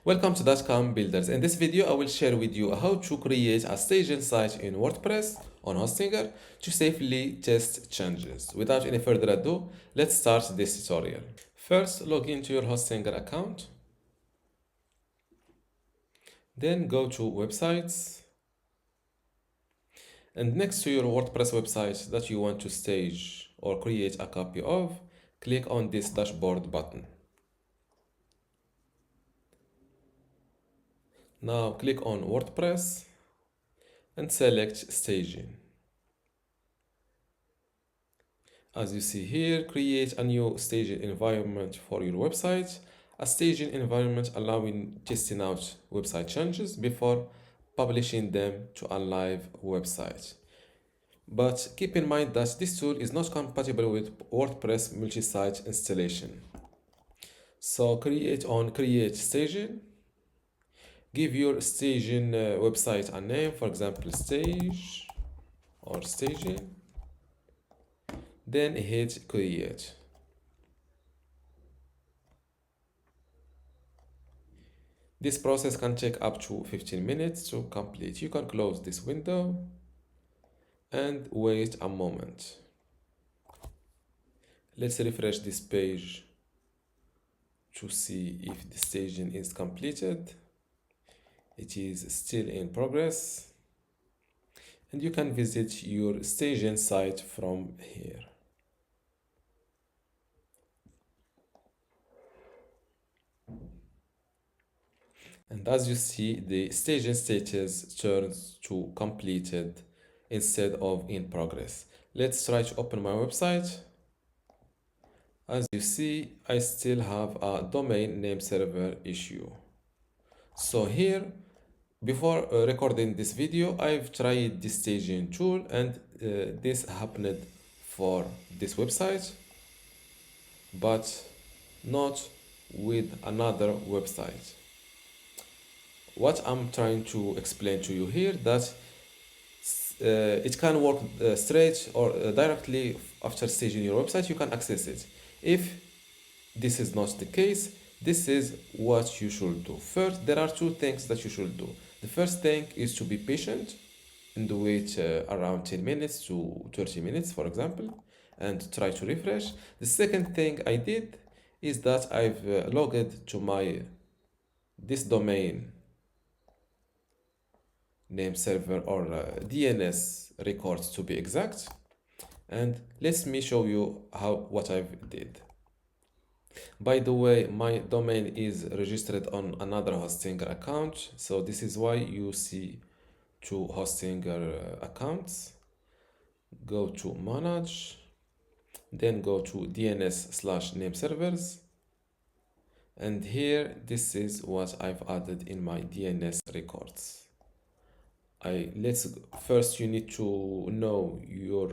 Welcome to dotcom builders. In this video, I will share with you how to create a staging site in WordPress on Hostinger to safely test changes. Without any further ado, let's start this tutorial. First, log into your Hostinger account. Then go to websites. And next to your WordPress website that you want to stage or create a copy of, click on this dashboard button. Now click on WordPress and select staging. As you see here, create a new staging environment for your website. A staging environment allowing testing out website changes before publishing them to a live website. But keep in mind that this tool is not compatible with WordPress multi-site installation. So create staging. Give your staging website a name, for example, stage or staging. Then hit create. This process can take up to 15 minutes to complete. You can close this window and wait a moment. Let's refresh this page to see if the staging is completed. It is still in progress. And you can visit your staging site from here. And as you see, the staging status turns to completed instead of in progress. Let's try to open my website. As you see, I still have a domain name server issue. So here, before recording this video, I've tried this staging tool and this happened for this website, but not with another website. What I'm trying to explain to you here that it can work straight or directly after staging your website, you can access it. If this is not the case, this is what you should do. First, there are two things that you should do. The first thing is to be patient and wait around 10 minutes to 30 minutes, for example, and try to refresh. The second thing I did is that I've logged to this domain name server or DNS records to be exact, and let me show you what I did. By the way, my domain is registered on another Hostinger account, so this is why you see two Hostinger accounts. Go to manage, then go to DNS/name servers, and here this is what I've added in my DNS records. First you need to know your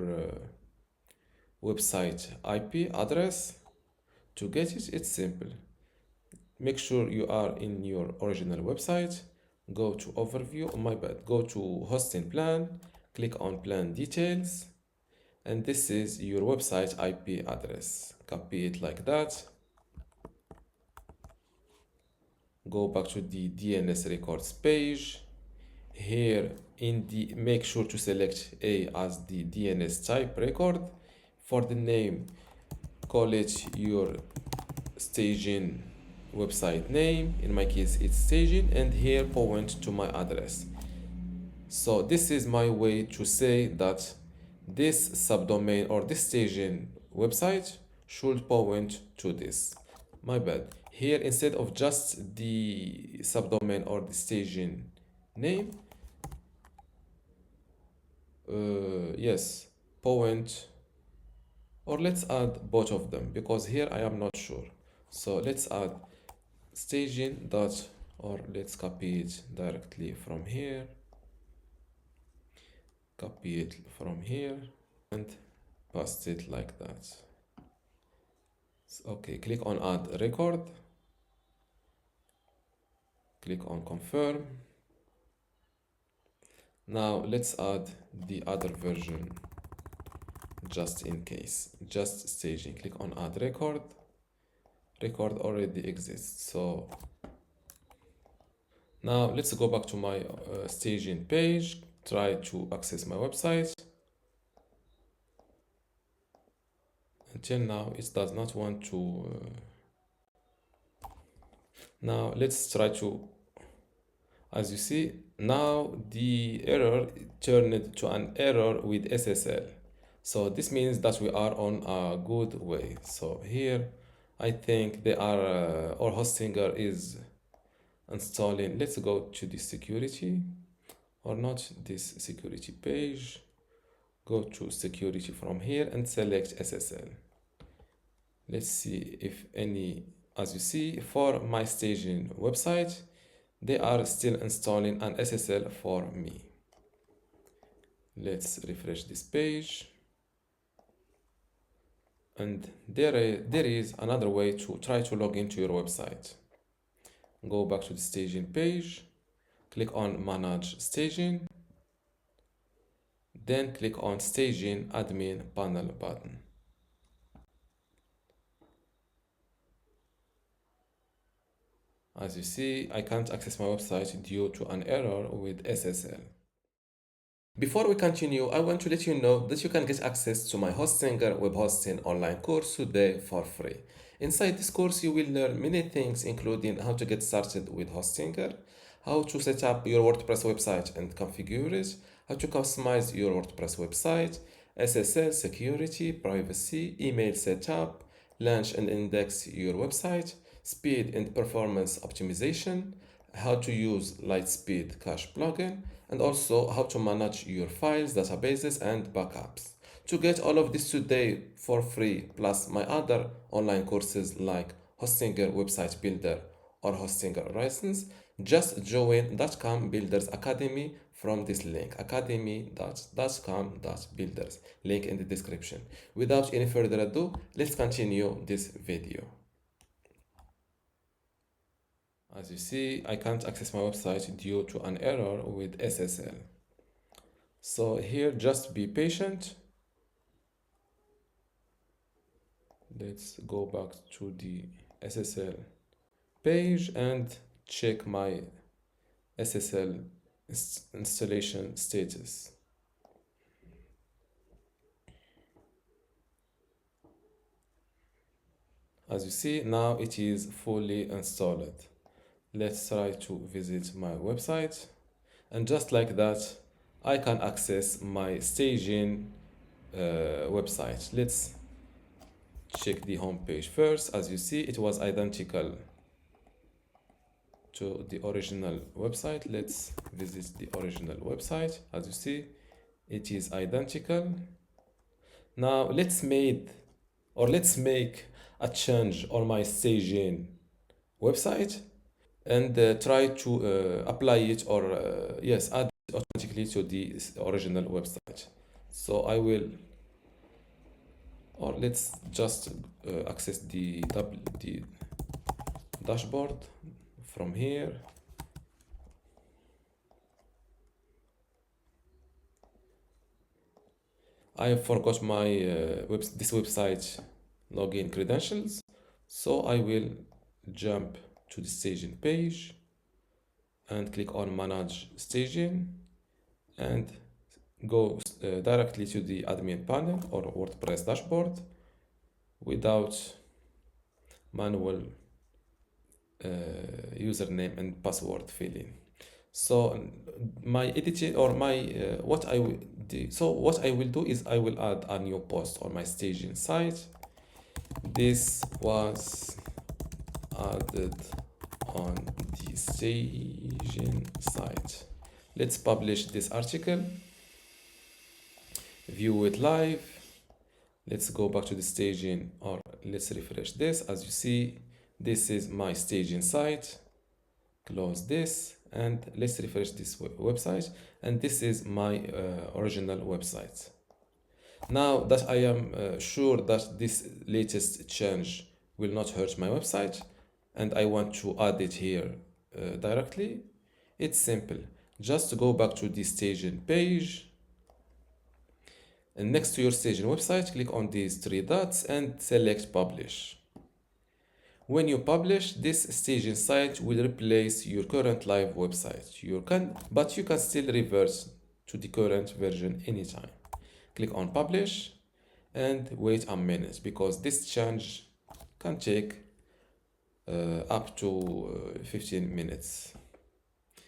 website IP address. To get it, it's simple. Make sure you are in your original website. Go to overview, go to hosting plan, click on plan details, and this is your website IP address. Copy it like that. Go back to the DNS records page. Here make sure to select A as the DNS type record. For the name, call it your staging website name. In my case, it's staging, and here point to my address. So this is my way to say that this subdomain or this staging website should point to this. My bad. Here, instead of just the subdomain or the staging name, yes, point, or let's add both of them because here I am not sure. So let's add staging dot, or let's copy it directly from here. Copy it from here and paste it like that. Okay, click on add record. Click on confirm. Now let's add the other version just in case, just staging. Click on add record. Record already exists, so Now let's go back to my staging page, try to access my website. Until now it does not want to. Now let's try to, as you see, now the error turned to an error with SSL. So this means that we are on a good way. So here I think they are, our hostinger is installing. Let's go to the security, or not this security page. Go to security from here and select SSL. Let's see if any, as you see, for my staging website, they are still installing an SSL for me. Let's refresh this page. And there is another way to try to log into your website. Go back to the staging page, click on Manage Staging, then click on Staging Admin Panel button. As you see, I can't access my website due to an error with SSL. Before we continue, I want to let you know that you can get access to my Hostinger web hosting online course today for free. Inside this course, you will learn many things, including how to get started with Hostinger, how to set up your WordPress website and configure it, how to customize your WordPress website, SSL, security, privacy, email setup, launch and index your website, speed and performance optimization, how to use Lightspeed Cache plugin, and also how to manage your files, databases, and backups. To get all of this today for free, plus my other online courses like Hostinger Website Builder or Hostinger License, just join dotcom Builders Academy from this link, academy.dotcom.builders, link in the description. Without any further ado, let's continue this video. As you see, I can't access my website due to an error with SSL. So here, just be patient. Let's go back to the SSL page and check my SSL installation status. As you see, now it is fully installed. Let's try to visit my website, and just like that I can access my staging website. Let's check the home page first. As you see, it was identical to the original website. Let's visit the original website. As you see, it is identical. Now let's make a change on my staging website and try to apply it, or yes, add it automatically to the original website. So I will, or let's just access the dashboard from here. I forgot my this website login credentials, so I will jump to the staging page and click on Manage Staging and go directly to the admin panel or WordPress dashboard without manual username and password filling. So my editing, or my what I will do, is I will add a new post on my staging site. This was added on the staging site. Let's publish this article, view it live. Let's go back to the staging, or let's refresh this. As you see, this is my staging site. Close this and let's refresh this website, and this is my original website. Now that I am sure that this latest change will not hurt my website, and I want to add it here directly, it's simple. Just go back to the staging page, and next to your staging website, click on these three dots and select publish. When you publish, this staging site will replace your current live website. But you can still revert to the current version anytime. Click on publish and wait a minute because this change can take up to 15 minutes.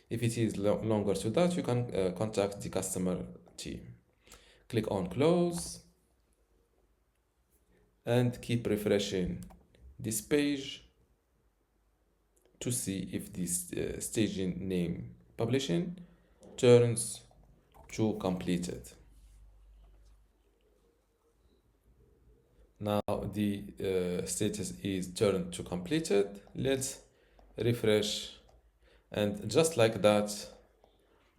If it is longer to that, you can contact the customer team. Click on close and keep refreshing this page to see if this staging name publishing turns to completed. Now the status is turned to completed. Let's refresh, and just like that,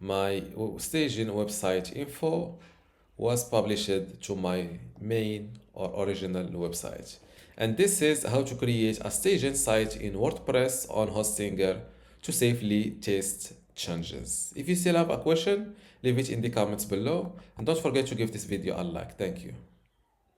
my staging website info was published to my main or original website. And this is how to create a staging site in WordPress on Hostinger to safely test changes. If you still have a question, leave it in the comments below, and don't forget to give this video a like. Thank you.